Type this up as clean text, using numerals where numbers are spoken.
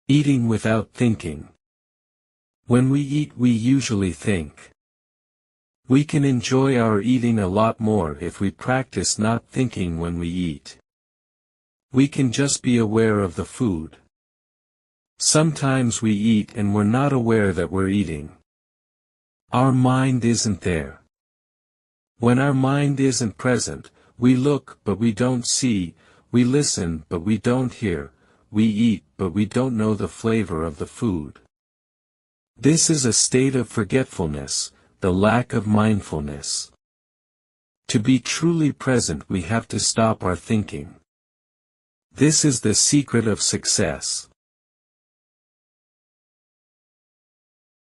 Eating without thinking. When we eat, we usually think. We can enjoy our eating a lot more if we practice not thinking when we eat. We can just be aware of the food. Sometimes we eat and we're not aware that we're eating. Our mind isn't there. When our mind isn't present, we look but we don't see, we listen but we don't hear, we eat but we don't know the flavor of the food. This is a state of forgetfulness, the lack of mindfulness. To be truly present, we have to stop our thinking. This is the secret of success.